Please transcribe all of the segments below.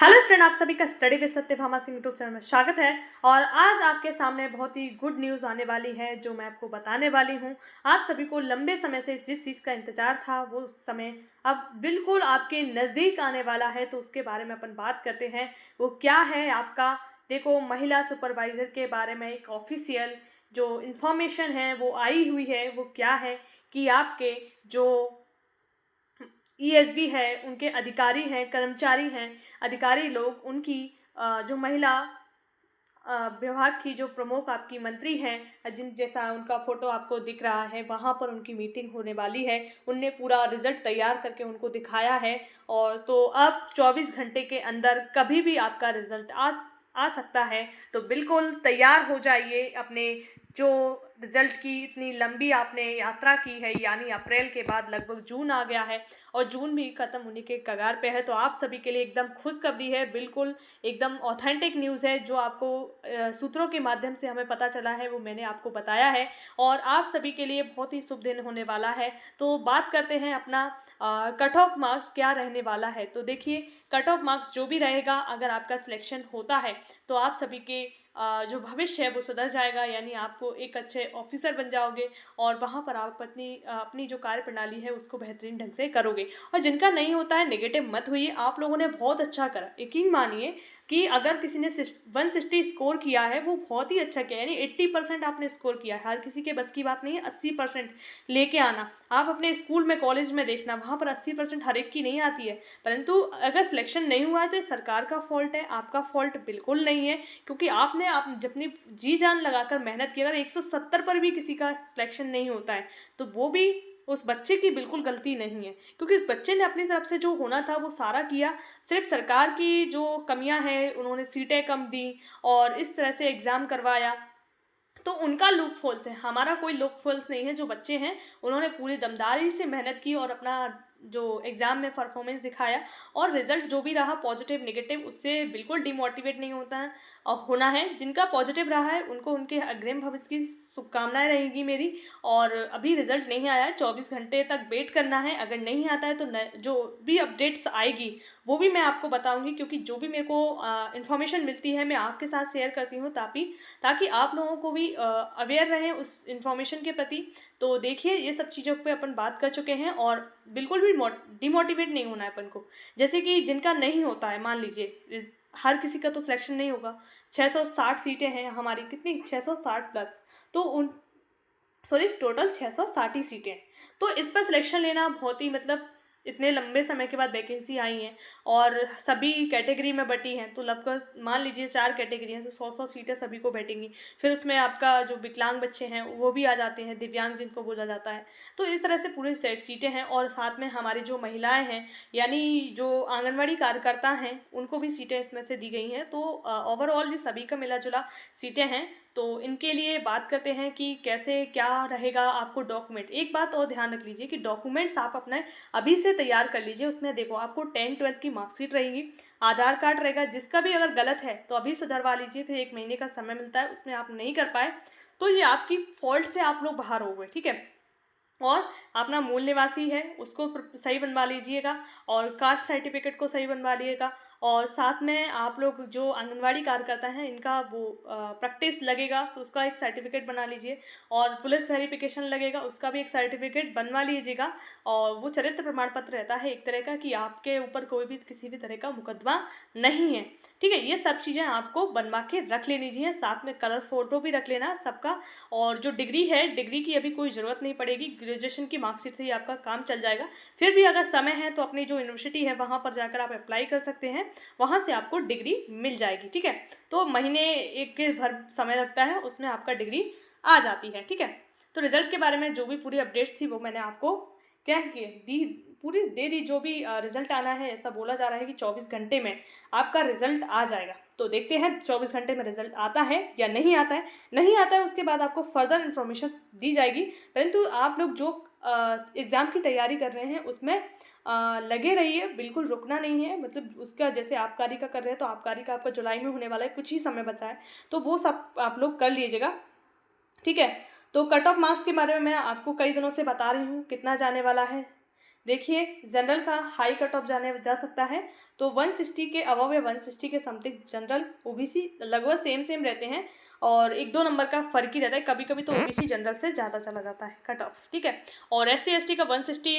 Hello student, आप सभी का study with Satyabhama Singh YouTube channel में स्वागत है। और आज आपके सामने बहुत ही गुड न्यूज़ आने वाली है जो मैं आपको बताने वाली हूँ। आप सभी को लंबे समय से जिस चीज़ का इंतज़ार था वो समय अब बिल्कुल आपके नज़दीक आने वाला है, तो उसके बारे में अपन बात करते हैं। वो क्या है आपका, देखो, महिला सुपरवाइज़र के बारे में एक ऑफिशियल जो इन्फॉर्मेशन है वो आई हुई है। वो क्या है कि आपके जो ईएसबी है, उनके अधिकारी हैं, कर्मचारी हैं, अधिकारी लोग, उनकी जो महिला विभाग की जो प्रमुख आपकी मंत्री हैं, जिन जैसा उनका फ़ोटो आपको दिख रहा है, वहाँ पर उनकी मीटिंग होने वाली है। उनने पूरा रिज़ल्ट तैयार करके उनको दिखाया है। और तो अब 24 घंटे के अंदर कभी भी आपका रिज़ल्ट आ सकता है। तो बिल्कुल तैयार हो जाइए। अपने जो रिज़ल्ट की इतनी लंबी आपने यात्रा की है, यानी अप्रैल के बाद लगभग जून आ गया है और जून भी ख़त्म होने के कगार पे है, तो आप सभी के लिए एकदम खुशखबरी है। बिल्कुल एकदम ऑथेंटिक न्यूज़ है जो आपको सूत्रों के माध्यम से हमें पता चला है, वो मैंने आपको बताया है और आप सभी के लिए बहुत ही शुभ दिन होने वाला है। तो बात करते हैं अपना कट ऑफ मार्क्स क्या रहने वाला है। तो देखिए, कट ऑफ मार्क्स जो भी रहेगा, अगर आपका सिलेक्शन होता है तो आप सभी के जो भविष्य है वो सुधर जाएगा, यानी आपको एक अच्छे ऑफिसर बन जाओगे और वहाँ पर आप अपनी जो कार्य प्रणाली है उसको बेहतरीन ढंग से करोगे। और जिनका नहीं होता है, नेगेटिव मत होइए, आप लोगों ने बहुत अच्छा करा। यकीन मानिए कि अगर किसी ने 160 स्कोर किया है वो बहुत ही अच्छा किया, यानी 80% आपने स्कोर किया है। हर किसी के बस की बात नहीं है 80% लेके आना। आप अपने स्कूल में, कॉलेज में देखना, वहाँ पर 80% हर एक की नहीं आती है। परंतु अगर सिलेक्शन नहीं हुआ है तो ये सरकार का फॉल्ट है, आपका फॉल्ट बिल्कुल नहीं है, क्योंकि आपने अपनी जी जान लगाकर मेहनत की। अगर 170 पर भी किसी का सिलेक्शन नहीं होता है तो वो भी उस बच्चे की बिल्कुल गलती नहीं है, क्योंकि उस बच्चे ने अपनी तरफ से जो होना था वो सारा किया। सिर्फ सरकार की जो कमियां हैं, उन्होंने सीटें कम दी और इस तरह से एग्ज़ाम करवाया, तो उनका लूप होल्स है। हमारा कोई लूप होल्स नहीं है। जो बच्चे हैं उन्होंने पूरी दमदारी से मेहनत की और अपना जो एग्ज़ाम में परफॉर्मेंस दिखाया, और रिजल्ट जो भी रहा, पॉजिटिव नेगेटिव, उससे बिल्कुल डिमोटिवेट नहीं होता है और होना है। जिनका पॉजिटिव रहा है उनको उनके अग्रिम भविष्य की शुभकामनाएं रहेगी मेरी। और अभी रिजल्ट नहीं आया है, 24 घंटे तक वेट करना है। अगर नहीं आता है तो जो भी अपडेट्स आएगी वो भी मैं आपको बताऊंगी, क्योंकि जो भी मेरे को इन्फॉर्मेशन मिलती है मैं आपके साथ शेयर करती हूँ, ताकि आप लोगों को भी अवेयर रहें उस इन्फॉर्मेशन के प्रति। तो देखिए, ये सब चीज़ों पे अपन बात कर चुके हैं और बिल्कुल भी डिमोटिवेट नहीं होना है अपन को। जैसे कि जिनका नहीं होता है, मान लीजिए हर किसी का तो सिलेक्शन नहीं होगा। 660 सीटें हैं हमारी, कितनी, 660 प्लस, तो उन सॉरी टोटल 660 ही सीटें हैं। तो इस पर सिलेक्शन लेना बहुत ही, मतलब इतने लंबे समय के बाद वैकेंसी आई हैं और सभी कैटेगरी में बटी हैं, तो लगभग मान लीजिए 4 कैटेगरी हैं, तो 100-100 सीटें सभी को बैठेंगी। फिर उसमें आपका जो विकलांग बच्चे हैं वो भी आ जाते हैं, दिव्यांग जिनको बोला जाता है। तो इस तरह से पूरे सेट सीटें हैं और साथ में हमारी जो महिलाएं हैं, यानी जो आंगनवाड़ी कार्यकर्ता हैं, उनको भी सीटें इसमें से दी गई हैं। तो ओवरऑल ये सभी का मिला जुला सीटें हैं। तो इनके लिए बात करते हैं कि कैसे क्या रहेगा। आपको डॉक्यूमेंट, एक बात और ध्यान रख लीजिए कि डॉक्यूमेंट्स आप अपने अभी से तैयार कर लीजिए। उसमें देखो, आपको 10-12 की मार्कशीट रहेगी, आधार कार्ड रहेगा। जिसका भी अगर गलत है तो अभी सुधरवा लीजिए, फिर 1 महीने का समय मिलता है, उसमें आप नहीं कर पाए तो ये आपकी फॉल्ट से आप लोग बाहर हो गए, ठीक है। और अपना मूल निवासी है उसको सही बनवा लीजिएगा और कास्ट सर्टिफिकेट को सही बनवा लीजिएगा। और साथ में आप लोग जो आंगनवाड़ी कार्यकर्ता हैं, इनका वो प्रैक्टिस लगेगा, तो उसका एक सर्टिफिकेट बना लीजिए। और पुलिस वेरिफिकेशन लगेगा, उसका भी एक सर्टिफिकेट बनवा लीजिएगा। और वो चरित्र प्रमाण पत्र रहता है एक तरह का, कि आपके ऊपर कोई भी किसी भी तरह का मुकदमा नहीं है, ठीक है। ये सब चीज़ें आपको बनवा के रख लेनी चाहिए। साथ में कलर फोटो भी रख लेना सबका। और जो डिग्री है, डिग्री की अभी कोई ज़रूरत नहीं पड़ेगी, ग्रेजुएशन की मार्कशीट से ही आपका काम चल जाएगा। फिर भी अगर समय है तो अपनी जो यूनिवर्सिटी है वहाँ पर जाकर आप अप्लाई कर सकते हैं, वहाँ से आपको डिग्री मिल जाएगी, ठीक है। तो महीने एक के भर समय लगता है, उसमें आपका डिग्री आ जाती है, ठीक है। तो रिजल्ट के बारे में जो भी पूरी अपडेट्स थी वो मैंने आपको क्या की दी, पूरी दे दी। जो भी रिजल्ट आना है, ऐसा बोला जा रहा है कि 24 घंटे में आपका रिजल्ट आ जाएगा। तो देखते हैं 24 घंटे में रिजल्ट आता है या नहीं आता है। नहीं आता है उसके बाद आपको फर्दर इन्फॉर्मेशन दी जाएगी। परंतु आप लोग जो एग्ज़ाम की तैयारी कर रहे हैं उसमें लगे रहिए, बिल्कुल रुकना नहीं है। मतलब उसका, जैसे आबकारी का कर रहे हैं तो आबकारी का आपका जुलाई में होने वाला है, कुछ ही समय बचा है, तो वो सब आप लोग कर लीजिएगा, ठीक है। तो कट ऑफ मार्क्स के बारे में मैं आपको कई दिनों से बता रही हूँ, कितना जाने वाला है, देखिए जनरल का हाई कट ऑफ जा सकता है, तो 160 के अबव या 160 के समथिंग जनरल ओबीसी लगभग सेम रहते हैं, और 1-2 नंबर का फ़र्क ही रहता है। कभी कभी तो ओबीसी जनरल से ज़्यादा चला जाता है कट ऑफ, ठीक है। और एससी एसटी का 160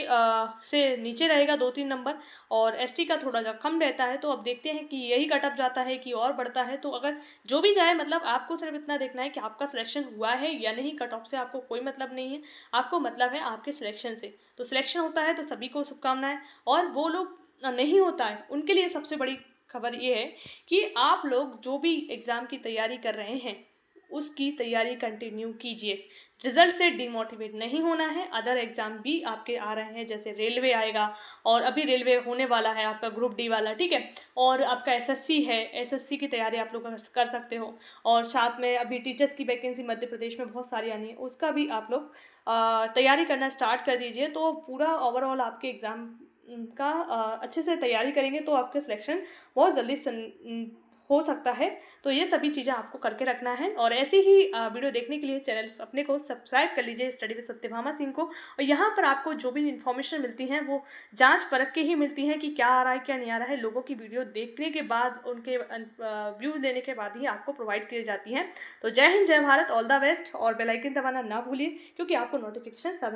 से नीचे रहेगा 2-3 नंबर, और एसटी का थोड़ा सा कम रहता है। तो अब देखते हैं कि यही कट ऑफ जाता है कि और बढ़ता है। तो अगर जो भी जाए, मतलब आपको सिर्फ इतना देखना है कि आपका सिलेक्शन हुआ है या नहीं। कट ऑफ से आपको कोई मतलब नहीं है, आपको मतलब है आपके सिलेक्शन से। तो सिलेक्शन होता है तो सभी को शुभकामनाएं, और वो लोग नहीं होता है उनके लिए सबसे बड़ी खबर ये है कि आप लोग जो भी एग्ज़ाम की तैयारी कर रहे हैं उसकी तैयारी कंटिन्यू कीजिए। रिजल्ट से डिमोटिवेट नहीं होना है। अदर एग्ज़ाम भी आपके आ रहे हैं, जैसे रेलवे आएगा, और अभी रेलवे होने वाला है आपका ग्रुप डी वाला, ठीक है। और आपका एसएससी है, एसएससी की तैयारी आप लोग कर सकते हो। और साथ में अभी टीचर्स की वैकेंसी मध्य प्रदेश में बहुत सारी आनी है, उसका भी आप लोग तैयारी करना स्टार्ट कर दीजिए। तो पूरा ओवरऑल आपके एग्ज़ाम का अच्छे से तैयारी करेंगे तो आपके सिलेक्शन बहुत जल्दी हो सकता है। तो ये सभी चीज़ें आपको करके रखना है, और ऐसे ही वीडियो देखने के लिए चैनल अपने को सब्सक्राइब कर लीजिए, स्टडी विद सत्यभामा सिंह को। और यहाँ पर आपको जो भी इन्फॉर्मेशन मिलती हैं वो जांच परख के ही मिलती हैं कि क्या आ रहा है क्या नहीं आ रहा है। लोगों की वीडियो देखने के बाद, उनके व्यूज़ लेने के बाद ही आपको प्रोवाइड की जाती हैं। तो जय हिंद, जय भारत, ऑल द बेस्ट, और बेल आइकन दबाना ना भूलिए, क्योंकि आपको नोटिफिकेशन सब